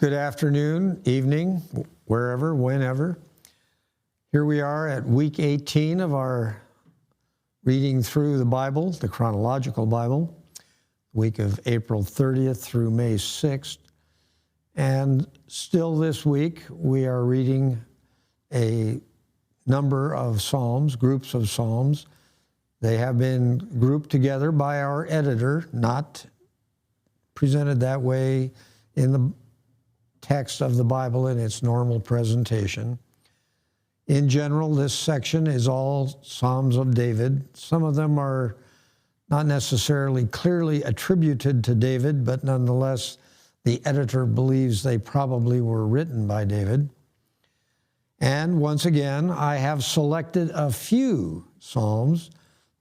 Good afternoon, evening, wherever, whenever. Here we are at week 18 of our reading through the Bible, the Chronological Bible, week of April 30th through May 6th. And still this week, we are reading a number of Psalms, groups of Psalms. They have been grouped together by our editor, not presented that way in the text of the Bible in its normal presentation. In general, this section is all Psalms of David. Some of them are not necessarily clearly attributed to David, but nonetheless, the editor believes they probably were written by David. And once again, I have selected a few Psalms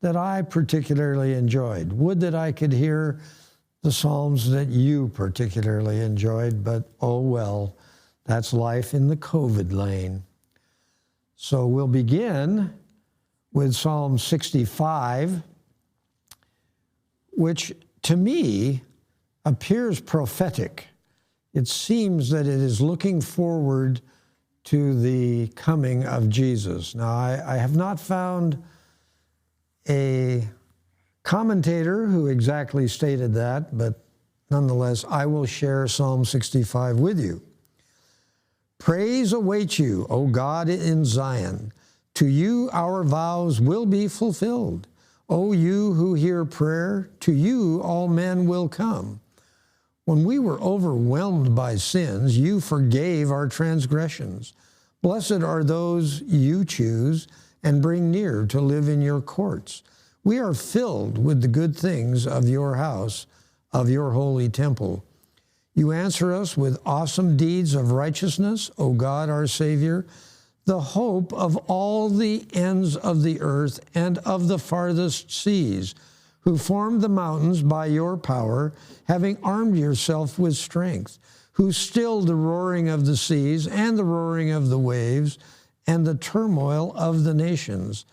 that I particularly enjoyed. Would that I could hear the Psalms that you particularly enjoyed, but oh well, that's life in the COVID lane. So we'll begin with Psalm 65, which to me appears prophetic. It seems that it is looking forward to the coming of Jesus. Now, I have not found a commentator who exactly stated that, but nonetheless, I will share Psalm 65 with you. Praise awaits you, O God, in Zion. To you our vows will be fulfilled. O you who hear prayer, to you all men will come. When we were overwhelmed by sins, you forgave our transgressions. Blessed are those you choose and bring near to live in your courts. We are filled with the good things of your house, of your holy temple. You answer us with awesome deeds of righteousness, O God, our Savior, the hope of all the ends of the earth and of the farthest seas, who formed the mountains by your power, having armed yourself with strength, who stilled the roaring of the seas and the roaring of the waves and the turmoil of the nations.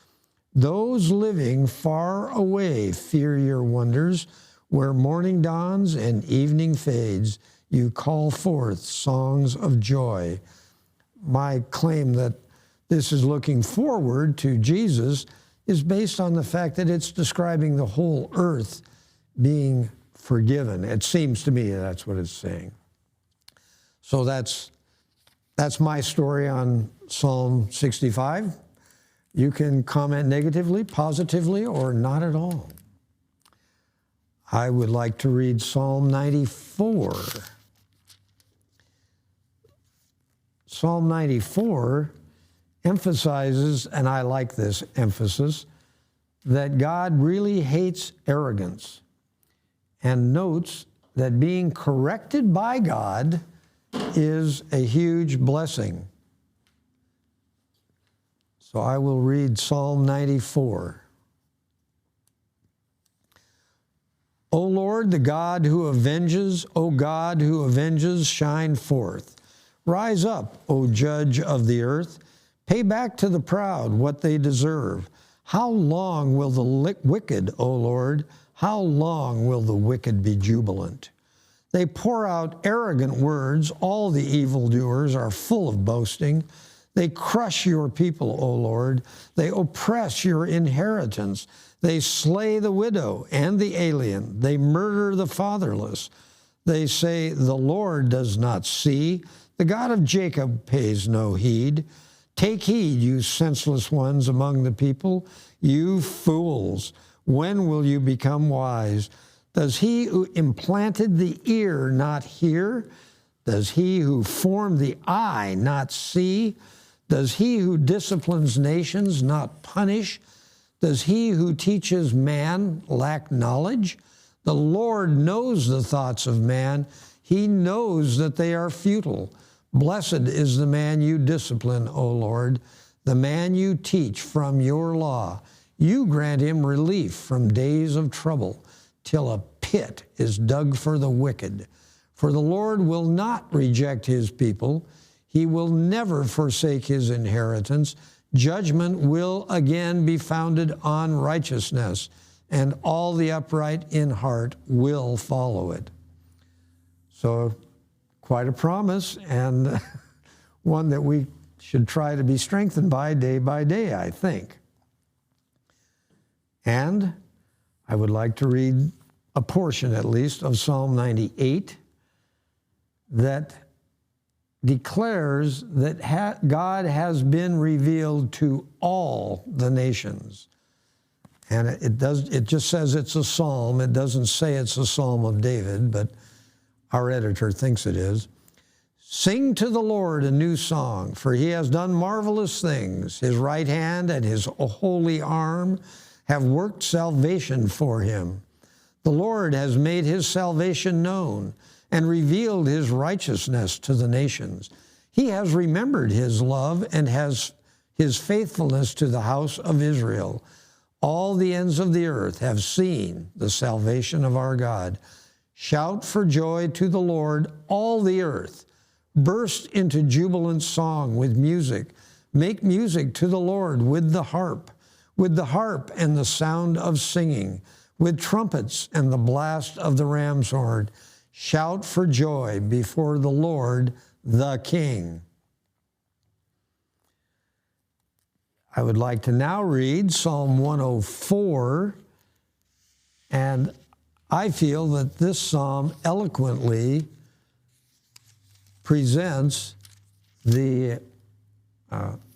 Those living far away fear your wonders. Where morning dawns and evening fades, you call forth songs of joy. My claim that this is looking forward to Jesus is based on the fact that it's describing the whole earth being forgiven. It seems to me that's what it's saying. So that's my story on Psalm 65. You can comment negatively, positively, or not at all. I would like to read Psalm 94. Psalm 94 emphasizes, and I like this emphasis, that God really hates arrogance and notes that being corrected by God is a huge blessing. So I will read Psalm 94. O Lord, the God who avenges, O God who avenges, shine forth. Rise up, O Judge of the earth. Pay back to the proud what they deserve. How long will the wicked, O Lord, how long will the wicked be jubilant? They pour out arrogant words. All the evildoers are full of boasting. They crush your people, O Lord. They oppress your inheritance. They slay the widow and the alien. They murder the fatherless. They say, the Lord does not see. The God of Jacob pays no heed. Take heed, you senseless ones among the people, you fools. When will you become wise? Does he who implanted the ear not hear? Does he who formed the eye not see? Does he who disciplines nations not punish? Does he who teaches man lack knowledge? The Lord knows the thoughts of man. He knows that they are futile. Blessed is the man you discipline, O Lord, the man you teach from your law. You grant him relief from days of trouble, till a pit is dug for the wicked. For the Lord will not reject his people. He will never forsake his inheritance. Judgment will again be founded on righteousness, and all the upright in heart will follow it. So quite a promise, and one that we should try to be strengthened by day, I think. And I would like to read a portion, at least, of Psalm 98 that declares that God has been revealed to all the nations. And it just says it's a psalm. It doesn't say it's a psalm of David, but our editor thinks it is. Sing to the Lord a new song, for he has done marvelous things. His right hand and his holy arm have worked salvation for him. The Lord has made his salvation known and revealed his righteousness to the nations. He has remembered his love and has his faithfulness to the house of Israel. All the ends of the earth have seen the salvation of our God. Shout for joy to the Lord, all the earth. Burst into jubilant song with music. Make music to the Lord with the harp and the sound of singing, with trumpets and the blast of the ram's horn. Shout for joy before the Lord, the King. I would like to now read Psalm 104, and I feel that this psalm eloquently presents the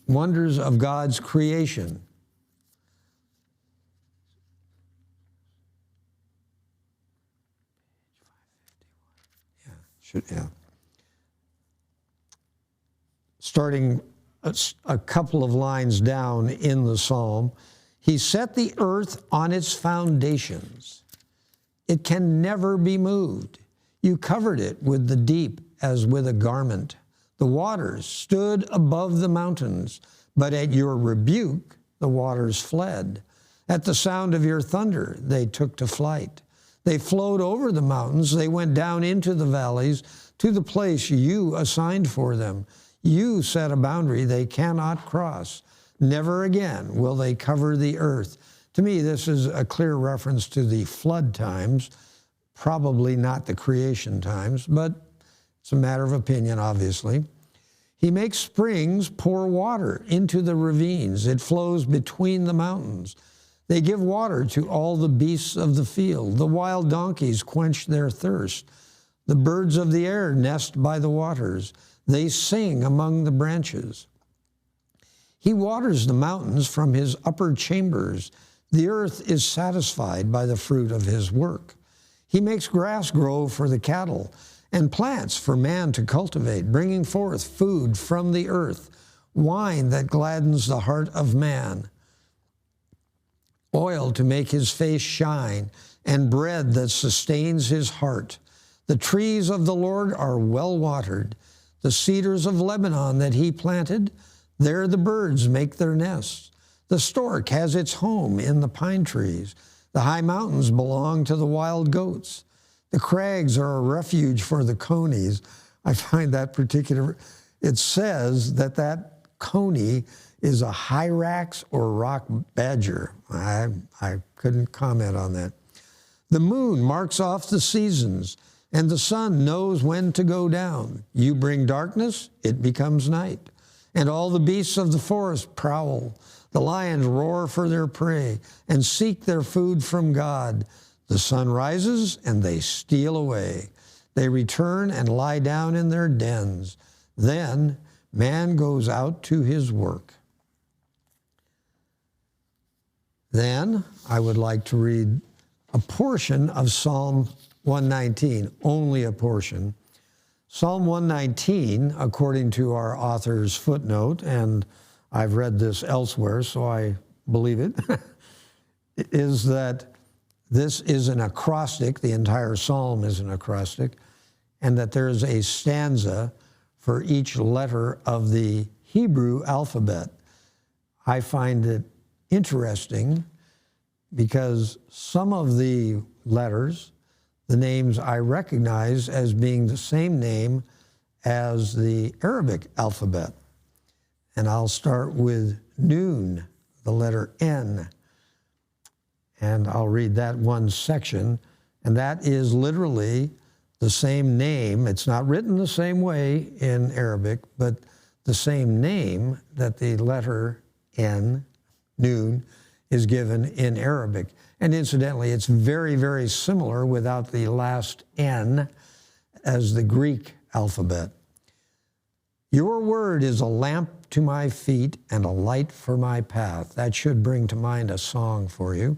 wonders of God's creation. Starting a couple of lines down in the psalm, he set the earth on its foundations. It can never be moved. You covered it with the deep as with a garment. The waters stood above the mountains, but at your rebuke, the waters fled. At the sound of your thunder, they took to flight. They flowed over the mountains. They went down into the valleys to the place you assigned for them. You set a boundary they cannot cross. Never again will they cover the earth. To me, this is a clear reference to the flood times, probably not the creation times, but it's a matter of opinion, obviously. He makes springs pour water into the ravines. It flows between the mountains. They give water to all the beasts of the field. The wild donkeys quench their thirst. The birds of the air nest by the waters. They sing among the branches. He waters the mountains from his upper chambers. The earth is satisfied by the fruit of his work. He makes grass grow for the cattle and plants for man to cultivate, bringing forth food from the earth, wine that gladdens the heart of man, oil to make his face shine, and bread that sustains his heart. The trees of the Lord are well watered. The cedars of Lebanon that he planted, there the birds make their nests. The stork has its home in the pine trees. The high mountains belong to the wild goats. The crags are a refuge for the conies. I find that particular, it says that coney is a hyrax or rock badger. I couldn't comment on that. The moon marks off the seasons, and the sun knows when to go down. You bring darkness, it becomes night. And all the beasts of the forest prowl. The lions roar for their prey and seek their food from God. The sun rises and they steal away. They return and lie down in their dens. Then man goes out to his work. Then I would like to read a portion of Psalm 119, only a portion. Psalm 119, according to our author's footnote, and I've read this elsewhere, so I believe it, is that this is an acrostic, the entire psalm is an acrostic, and that there is a stanza for each letter of the Hebrew alphabet. I find it interesting because some of the letters, the names I recognize as being the same name as the Arabic alphabet. And I'll start with Nun, the letter N. And I'll read that one section. And that is literally the same name. It's not written the same way in Arabic, but the same name that the letter N, Nun, is given in Arabic. And incidentally, it's very, very similar without the last N as the Greek alphabet. Your word is a lamp to my feet and a light for my path. That should bring to mind a song for you.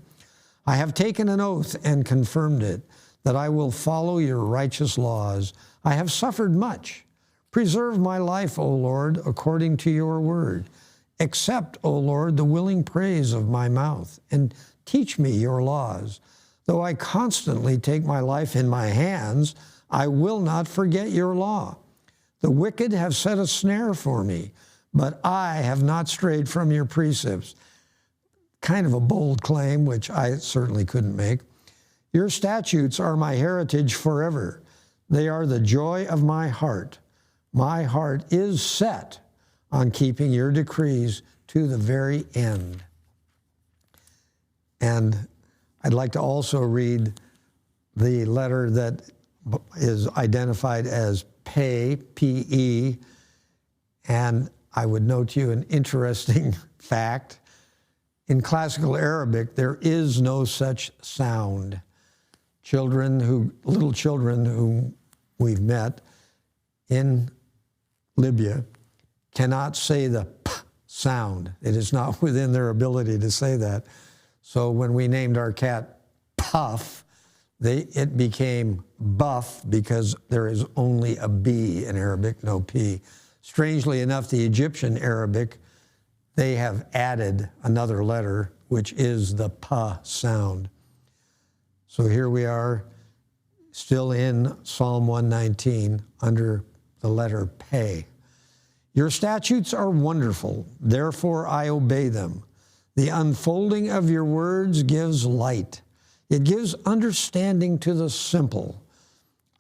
I have taken an oath and confirmed it, that I will follow your righteous laws. I have suffered much. Preserve my life, O Lord, according to your word. Accept, O Lord, the willing praise of my mouth, and teach me your laws. Though I constantly take my life in my hands, I will not forget your law. The wicked have set a snare for me, but I have not strayed from your precepts. Kind of a bold claim, which I certainly couldn't make. Your statutes are my heritage forever. They are the joy of my heart. My heart is set on keeping your decrees to the very end. And I'd like to also read the letter that is identified as Pe, P-E, and I would note to you an interesting fact. In classical Arabic, there is no such sound. Little children whom we've met in Libya cannot say the P sound. It is not within their ability to say that. So when we named our cat Puff, it became Buff because there is only a B in Arabic, no P. Strangely enough, the Egyptian Arabic, they have added another letter, which is the P sound. So here we are, still in Psalm 119, under the letter Pe. Your statutes are wonderful, therefore I obey them. The unfolding of your words gives light. It gives understanding to the simple.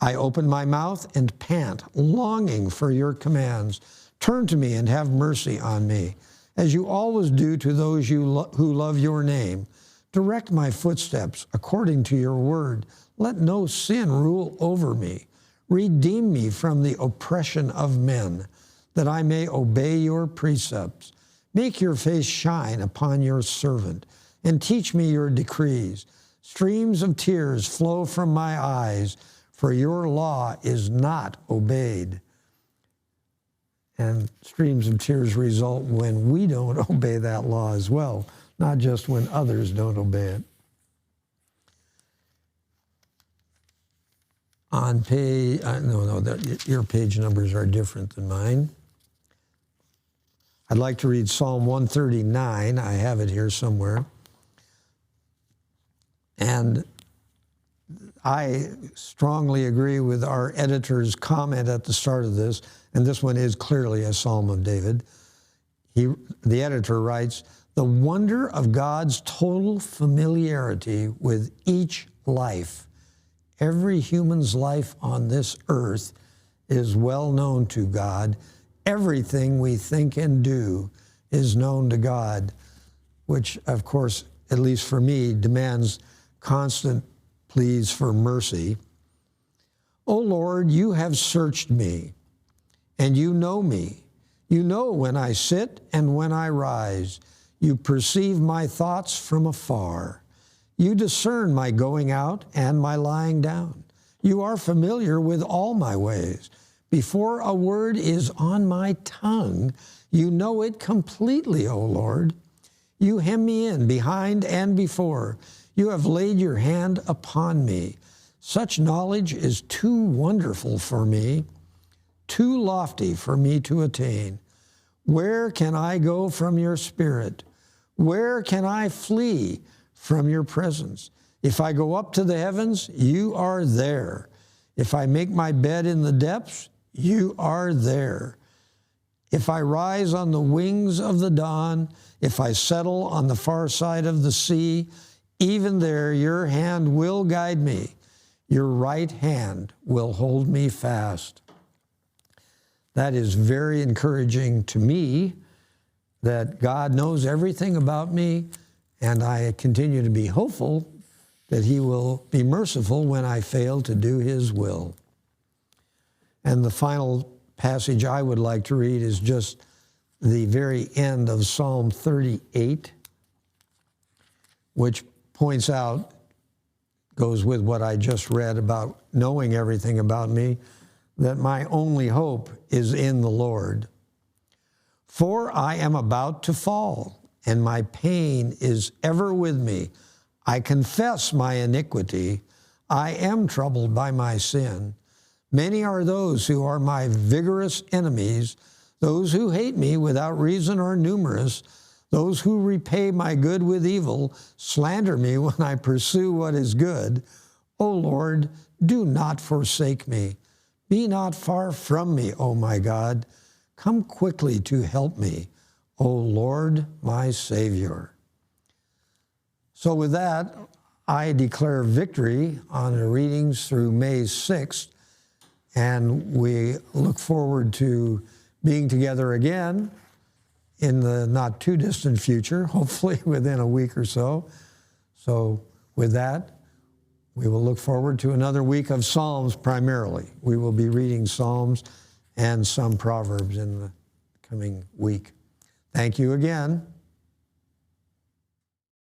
I open my mouth and pant, longing for your commands. Turn to me and have mercy on me, as you always do to those who love your name. Direct my footsteps according to your word. Let no sin rule over me. Redeem me from the oppression of men, that I may obey your precepts. Make your face shine upon your servant, and teach me your decrees. Streams of tears flow from my eyes, for your law is not obeyed. And streams of tears result when we don't obey that law as well, not just when others don't obey it. On page, your page numbers are different than mine. I'd like to read Psalm 139. I have it here somewhere. And I strongly agree with our editor's comment at the start of this, and this one is clearly a Psalm of David. The editor writes, the wonder of God's total familiarity with each life. Every human's life on this earth is well known to God. Everything we think and do is known to God, which, of course, at least for me, demands constant pleas for mercy. O Lord, you have searched me, and you know me. You know when I sit and when I rise. You perceive my thoughts from afar. You discern my going out and my lying down. You are familiar with all my ways. Before a word is on my tongue, you know it completely, O Lord. You hem me in behind and before. You have laid your hand upon me. Such knowledge is too wonderful for me, too lofty for me to attain. Where can I go from your spirit? Where can I flee from your presence? If I go up to the heavens, you are there. If I make my bed in the depths, you are there. If I rise on the wings of the dawn, if I settle on the far side of the sea, even there your hand will guide me. Your right hand will hold me fast. That is very encouraging to me, that God knows everything about me, and I continue to be hopeful that he will be merciful when I fail to do his will. And the final passage I would like to read is just the very end of Psalm 38, which points out, goes with what I just read about knowing everything about me, that my only hope is in the Lord. For I am about to fall, and my pain is ever with me. I confess my iniquity. I am troubled by my sin. Many are those who are my vigorous enemies. Those who hate me without reason are numerous. Those who repay my good with evil slander me when I pursue what is good. O Lord, do not forsake me. Be not far from me, O my God. Come quickly to help me, O Lord, my Savior. So with that, I declare victory on the readings through May 6th, and we look forward to being together again in the not too distant future, hopefully within a week or so. So with that, we will look forward to another week of Psalms primarily. We will be reading Psalms and some Proverbs in the coming week. Thank you again.